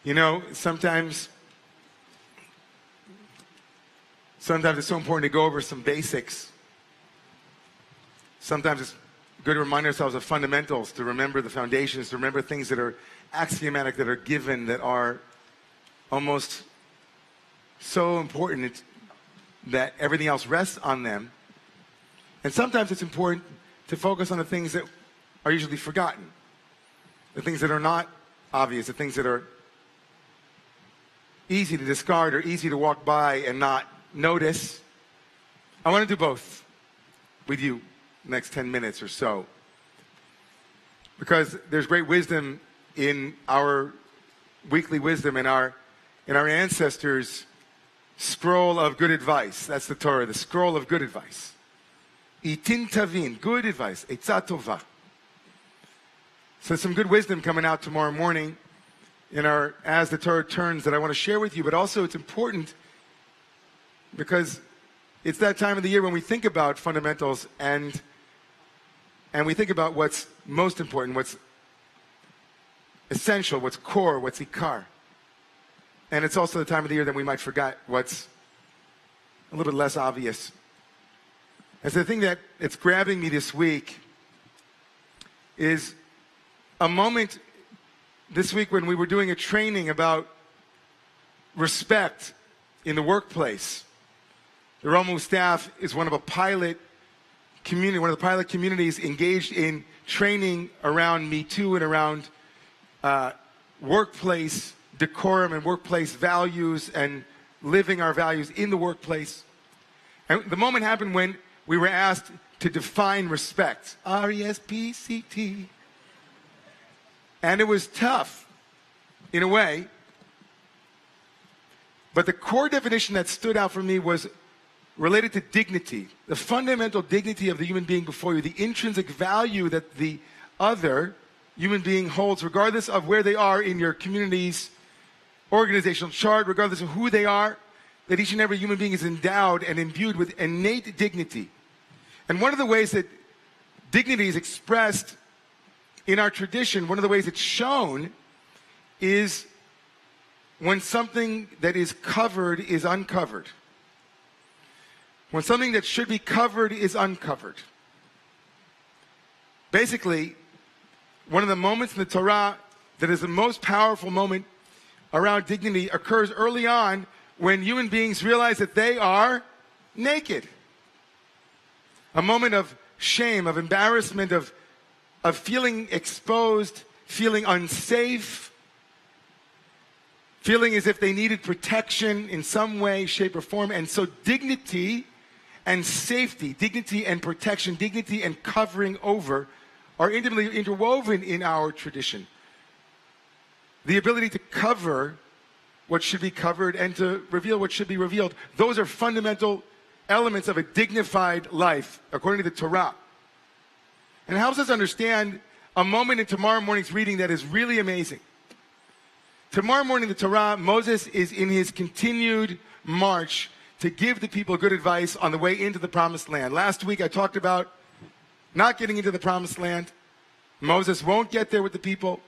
You know, sometimes it's so important to go over some basics. Sometimes it's good to remind ourselves of fundamentals, to remember the foundations, to remember things that are axiomatic, that are given, that are almost so important that everything else rests on them. And sometimes it's important to focus on the things that are usually forgotten, the things that are not obvious, the things that are easy to discard or easy to walk by and not notice. I want to do both with you the next 10 minutes or so, because there's great wisdom in our weekly wisdom, in our ancestors' scroll of good advice. That's the Torah, the scroll of good advice. Itin tavin, good advice, etzah tova. So some good wisdom coming out tomorrow morning in our As the Torah Turns that I want to share with you, but also it's important because it's that time of the year when we think about fundamentals and we think about what's most important, what's essential, what's core, what's ikar. And it's also the time of the year that we might forget what's a little bit less obvious. And so the thing that it's grabbing me this week is a moment this week when we were doing a training about respect in the workplace. The Romu staff is one of the pilot communities engaged in training around Me Too and around workplace decorum and workplace values and living our values in the workplace. And the moment happened when we were asked to define respect. R-E-S-P-C-T. And it was tough, in a way. But the core definition that stood out for me was related to dignity, the fundamental dignity of the human being before you, the intrinsic value that the other human being holds, regardless of where they are in your community's organizational chart, regardless of who they are, that each and every human being is endowed and imbued with innate dignity. And one of the ways that dignity is expressed in our tradition, one of the ways it's shown is when something that is covered is uncovered. When something that should be covered is uncovered. Basically, one of the moments in the Torah that is the most powerful moment around dignity occurs early on when human beings realize that they are naked. A moment of shame, of embarrassment, of feeling exposed, feeling unsafe, feeling as if they needed protection in some way, shape, or form. And so dignity and safety, dignity and protection, dignity and covering over are intimately interwoven in our tradition. The ability to cover what should be covered and to reveal what should be revealed, those are fundamental elements of a dignified life, according to the Torah. And it helps us understand a moment in tomorrow morning's reading that is really amazing. Tomorrow morning, the Torah, Moses is in his continued march to give the people good advice on the way into the Promised Land. Last week, I talked about not getting into the Promised Land. Moses won't get there with the people,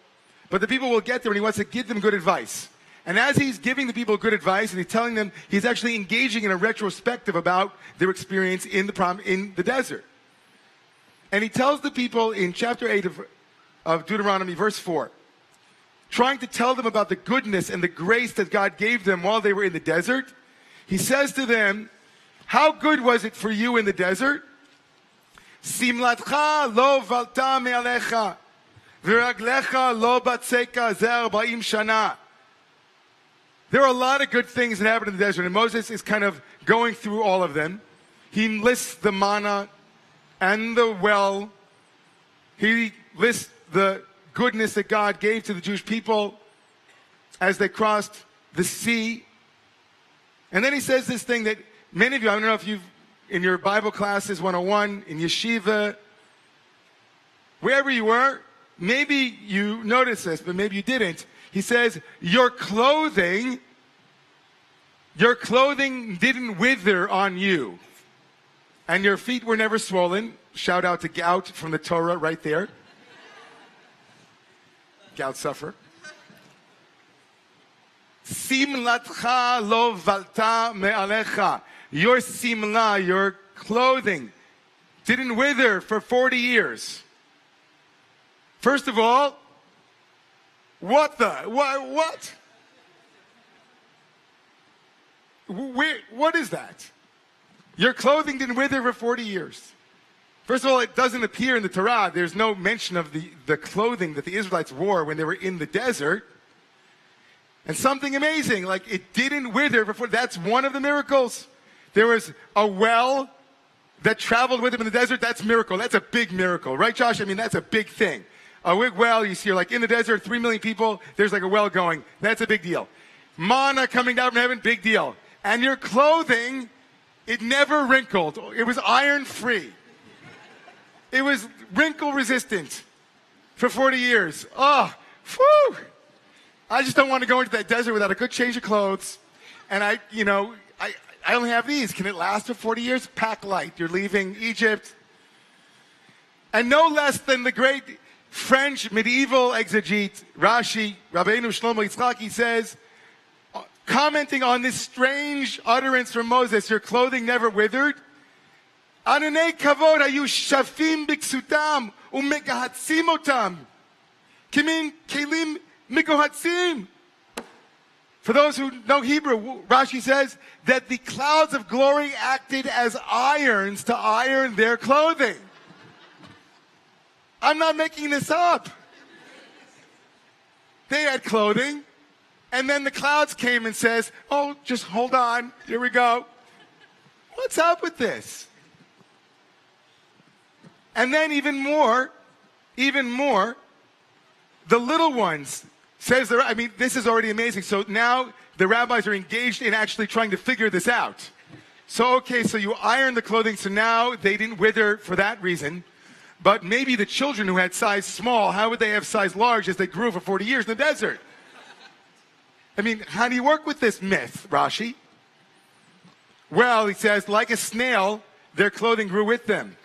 but the people will get there, and he wants to give them good advice. And as he's giving the people good advice, and he's telling them, he's actually engaging in a retrospective about their experience in the desert. And he tells the people in chapter 8 of Deuteronomy, verse 4, trying to tell them about the goodness and the grace that God gave them while they were in the desert. He says to them, how good was it for you in the desert? Simlatcha lo valta me'alecha, v'raglecha lo batzeka zer 40 shana. There are a lot of good things that happened in the desert, and Moses is kind of going through all of them. He lists the manna and the well. He lists the goodness that God gave to the Jewish people as they crossed the sea. And then he says this thing that many of you, I don't know if you've, in your Bible classes, 101, in yeshiva, wherever you were, maybe you noticed this, but maybe you didn't. He says, your clothing didn't wither on you, and your feet were never swollen. Shout out to gout from the Torah right there. Gout sufferer. Simlatcha lo valta me'alecha. Your simla, your clothing, didn't wither for 40 years. First of all, what? What is that? Your clothing didn't wither for 40 years. First of all, it doesn't appear in the Torah. There's no mention of the clothing that the Israelites wore when they were in the desert. And something amazing, like it didn't wither before. That's one of the miracles. There was a well that traveled with him in the desert. That's a miracle. That's a big miracle. Right, Josh? I mean, that's a big thing. A big well, you see, you're like in the desert, 3 million people, there's like a well going. That's a big deal. Manna coming down from heaven, big deal. And your clothing, it never wrinkled. It was iron-free. It was wrinkle-resistant for 40 years. Oh, whew. I just don't want to go into that desert without a good change of clothes. And I only have these. Can it last for 40 years? Pack light. You're leaving Egypt. And no less than the great French medieval exegete, Rashi, Rabbeinu Shlomo Yitzchaki says, commenting on this strange utterance from Moses, your clothing never withered. Ananei kavod hayu shafim biksutam umegahatzim otam. Kimin kelim migohatzim. For those who know Hebrew, Rashi says that the clouds of glory acted as irons to iron their clothing. I'm not making this up. They had clothing, and then the clouds came and says, oh, just hold on, here we go. What's up with this? And then even more, the little ones, says, I mean, this is already amazing. So now the rabbis are engaged in actually trying to figure this out. So, okay, so you iron the clothing, so now they didn't wither for that reason. But maybe the children who had size small, how would they have size large as they grew for 40 years in the desert? I mean, how do you work with this myth, Rashi? Well, he says, like a snail, their clothing grew with them.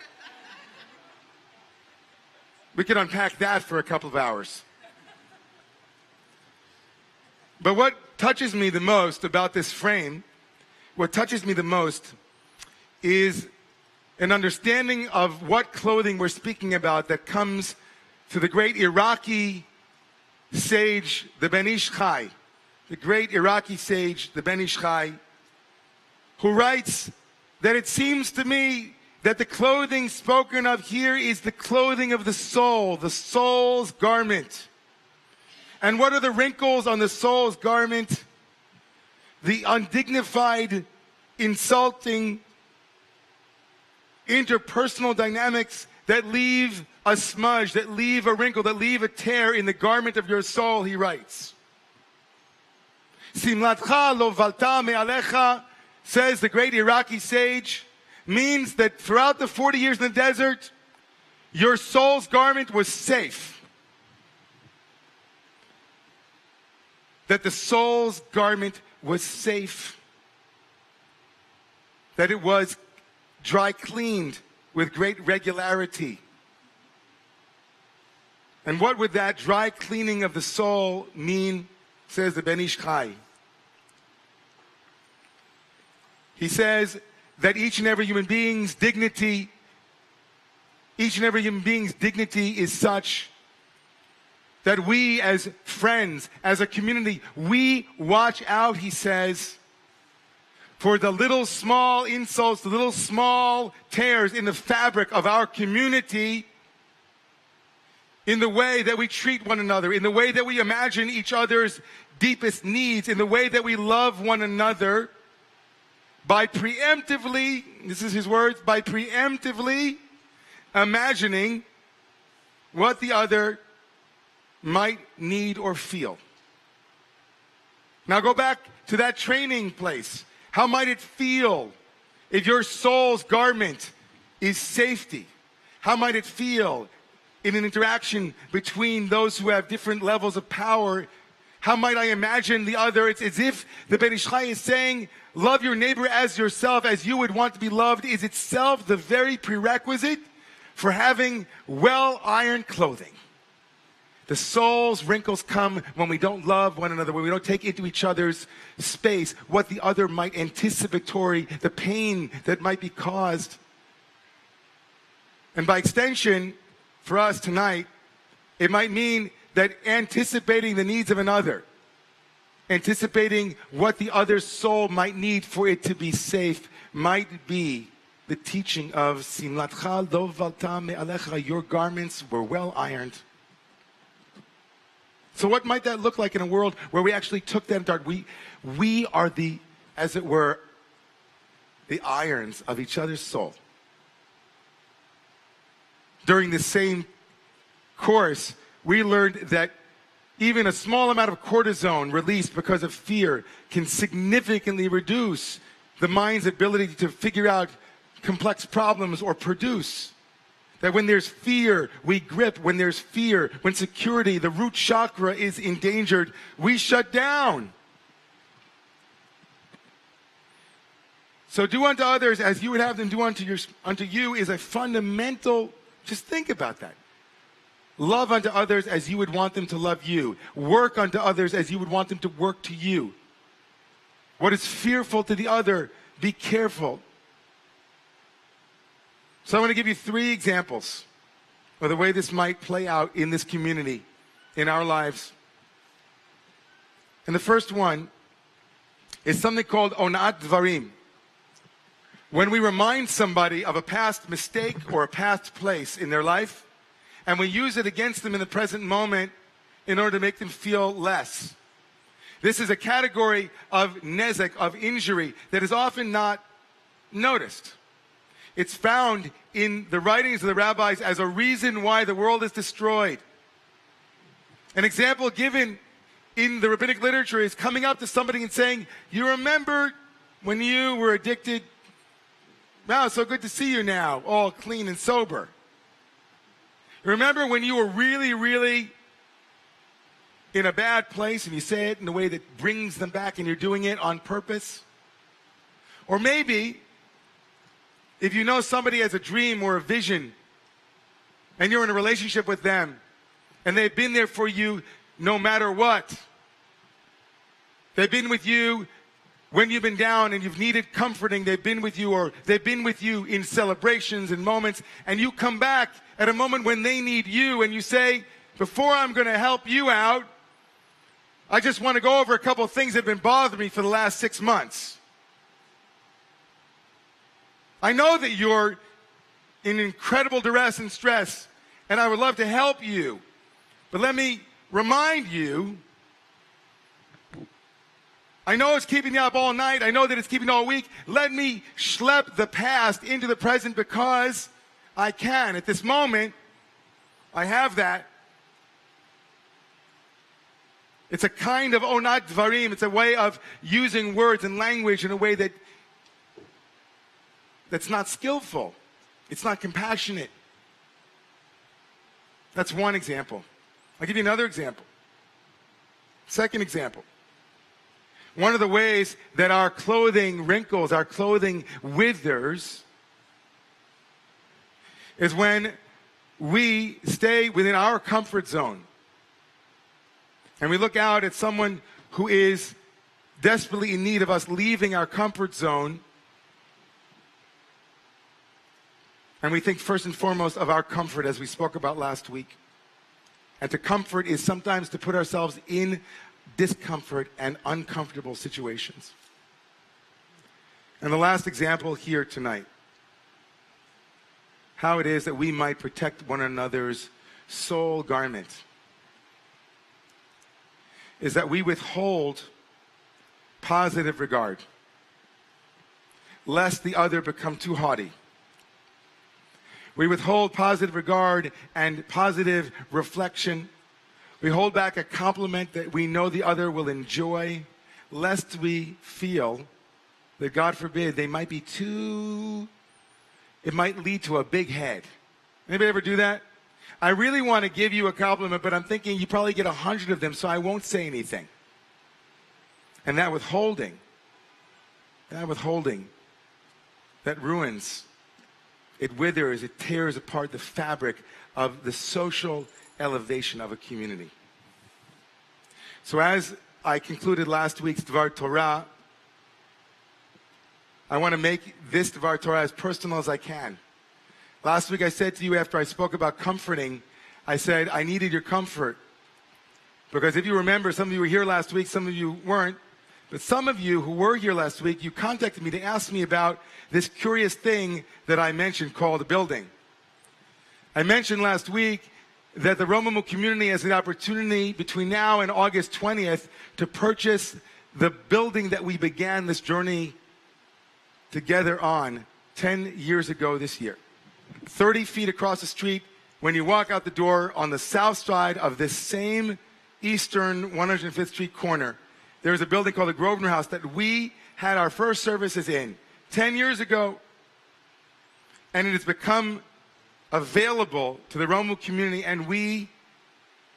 We could unpack that for a couple of hours. But what touches me the most about this frame, what touches me the most is an understanding of what clothing we're speaking about that comes to the great Iraqi sage, the Ben Ish Chai, the great Iraqi sage, the Ben Ish Chai, who writes that it seems to me that the clothing spoken of here is the clothing of the soul's garment. And what are the wrinkles on the soul's garment? The undignified, insulting, interpersonal dynamics that leave a smudge, that leave a wrinkle, that leave a tear in the garment of your soul, he writes. Simlatcha lo valta me'alecha, says the great Iraqi sage, means that throughout the 40 years in the desert, your soul's garment was safe. That the soul's garment was safe. That it was dry cleaned with great regularity. And what would that dry cleaning of the soul mean, says the Ben Ish Chai? He says that each and every human being's dignity is such that we as friends, as a community, we watch out, he says, for the little small insults, the little small tears in the fabric of our community, in the way that we treat one another, in the way that we imagine each other's deepest needs, in the way that we love one another, by preemptively, this is his words, by preemptively imagining what the other might need or feel. Now go back to that training place. How might it feel if your soul's garment is safety? How might it feel in an interaction between those who have different levels of power? How might I imagine the other? It's as if the Ben Ish Chai is saying, love your neighbor as yourself, as you would want to be loved, is itself the very prerequisite for having well-ironed clothing. The soul's wrinkles come when we don't love one another, when we don't take into each other's space what the other might anticipatory, the pain that might be caused. And by extension, for us tonight, it might mean that anticipating the needs of another, anticipating what the other's soul might need for it to be safe, might be the teaching of Simlatcha lo valta me'alecha, your garments were well ironed. So what might that look like in a world where we actually took that dart? We are the, as it were, the irons of each other's soul. During the same course, we learned that even a small amount of cortisone released because of fear can significantly reduce the mind's ability to figure out complex problems or produce. That when there's fear, we grip. When there's fear, when security, the root chakra is endangered, we shut down. So do unto others as you would have them do unto you is a fundamental, just think about that. Love unto others as you would want them to love you. Work unto others as you would want them to work to you. What is fearful to the other, be careful. So I want to give you 3 examples of the way this might play out in this community, in our lives. And the first one is something called onat dvarim. When we remind somebody of a past mistake or a past place in their life, and we use it against them in the present moment in order to make them feel less. This is a category of nezek, of injury, that is often not noticed. It's found in the writings of the rabbis as a reason why the world is destroyed. An example given in the rabbinic literature is coming up to somebody and saying, you remember when you were addicted? Wow, so good to see you now, all clean and sober. Remember when you were really, really in a bad place, and you say it in a way that brings them back and you're doing it on purpose? Or maybe if you know somebody has a dream or a vision and you're in a relationship with them and they've been there for you no matter what. They've been with you when you've been down and you've needed comforting. They've been with you, or they've been with you in celebrations and moments, and you come back at a moment when they need you and you say, before I'm going to help you out, I just want to go over a couple of things that have been bothering me for the last 6 months. I know that you're in incredible duress and stress, and I would love to help you. But let me remind you, I know it's keeping you up all night. I know that it's keeping you all week. Let me schlep the past into the present because I can. At this moment, I have that. It's a kind of onat dvarim. It's a way of using words and language in a way that's not skillful. It's not compassionate. That's one example. I'll give you another example. Second example. One of the ways that our clothing wrinkles, our clothing withers, is when we stay within our comfort zone and we look out at someone who is desperately in need of us leaving our comfort zone, and we think first and foremost of our comfort, as we spoke about last week. And to comfort is sometimes to put ourselves in discomfort and uncomfortable situations. And the last example here tonight, how it is that we might protect one another's soul garment, is that we withhold positive regard, lest the other become too haughty. We withhold positive regard and positive reflection. We hold back a compliment that we know the other will enjoy, lest we feel that, God forbid, they might be too, it might lead to a big head. Anybody ever do that? I really want to give you a compliment, but I'm thinking you probably get 100 of them, so I won't say anything. And that withholding, that ruins, it withers, it tears apart the fabric of the social elevation of a community. So as I concluded last week's Dvar Torah, I want to make this Dvar Torah as personal as I can. Last week I said to you after I spoke about comforting, I said I needed your comfort. Because if you remember, some of you were here last week, some of you weren't. But some of you who were here last week, you contacted me to ask me about this curious thing that I mentioned called a building. I mentioned last week that the Romamu community has an opportunity between now and August 20th to purchase the building that we began this journey together on 10 years ago this year. 30 feet across the street, when you walk out the door on the south side of this same eastern 105th Street corner, there's a building called the Grosvenor House that we had our first services in 10 years ago. And it has become available to the Romu community, and we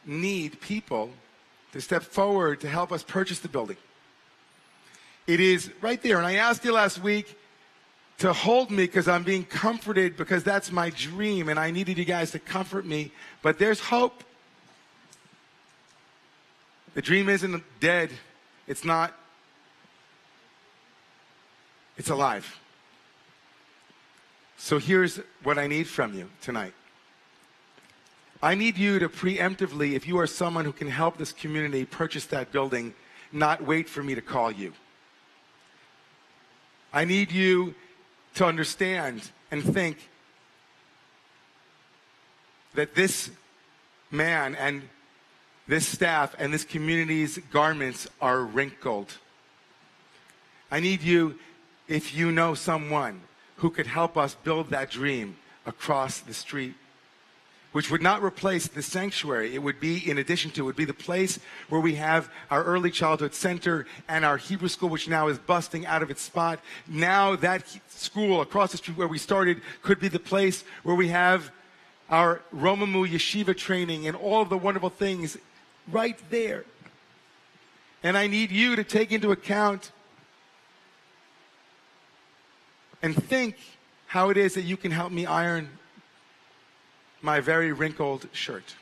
need people to step forward to help us purchase the building. It is right there. And I asked you last week to hold me because I'm being comforted, because that's my dream, and I needed you guys to comfort me. But there's hope. The dream isn't dead. It's not. It's alive. So here's what I need from you tonight. I need you to preemptively, if you are someone who can help this community purchase that building, not wait for me to call you. I need you to understand and think that this man and this staff and this community's garments are wrinkled. I need you, if you know someone who could help us build that dream across the street, which would not replace the sanctuary. It would be, in addition to, it would be the place where we have our early childhood center and our Hebrew school, which now is busting out of its spot. Now that school across the street where we started could be the place where we have our Romamu yeshiva training and all of the wonderful things right there. And I need you to take into account and think how it is that you can help me iron my very wrinkled shirt.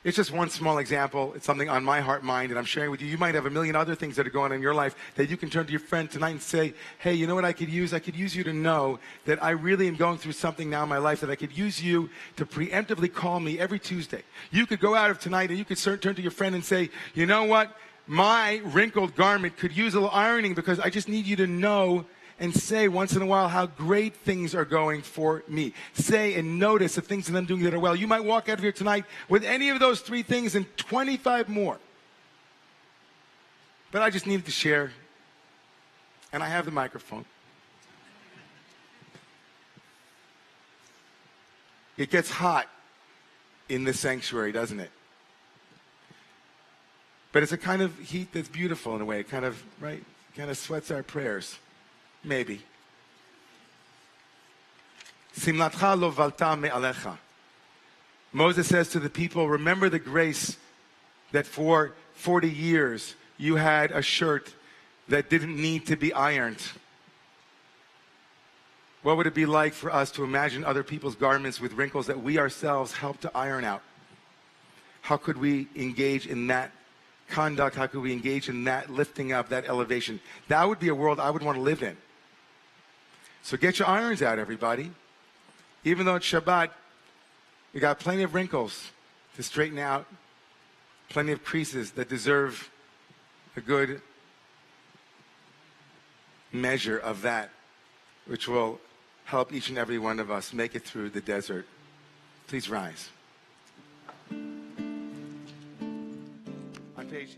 It's just one small example. It's something on my heart, mind, and I'm sharing with you. You might have a million other things that are going on in your life that you can turn to your friend tonight and say, hey, you know what I could use? I could use you to know that I really am going through something now in my life, that I could use you to preemptively call me every Tuesday. You could go out of tonight and you could turn to your friend and say, you know what? My wrinkled garment could use a little ironing, because I just need you to know and say once in a while how great things are going for me. Say and notice the things that I'm doing that are well. You might walk out of here tonight with any of those 3 things and 25 more. But I just needed to share, and I have the microphone. It gets hot in this sanctuary, doesn't it? But it's a kind of heat that's beautiful in a way. It kind of, right, kind of sweats our prayers. Maybe. Simlatcha lo valta me'alecha. Moses says to the people, remember the grace that for 40 years you had a shirt that didn't need to be ironed. What would it be like for us to imagine other people's garments with wrinkles that we ourselves helped to iron out? How could we engage in that conduct? How could we engage in that lifting up, that elevation? That would be a world I would want to live in. So get your irons out, everybody. Even though it's Shabbat, you got plenty of wrinkles to straighten out, plenty of creases that deserve a good measure of that, which will help each and every one of us make it through the desert. Please rise. On page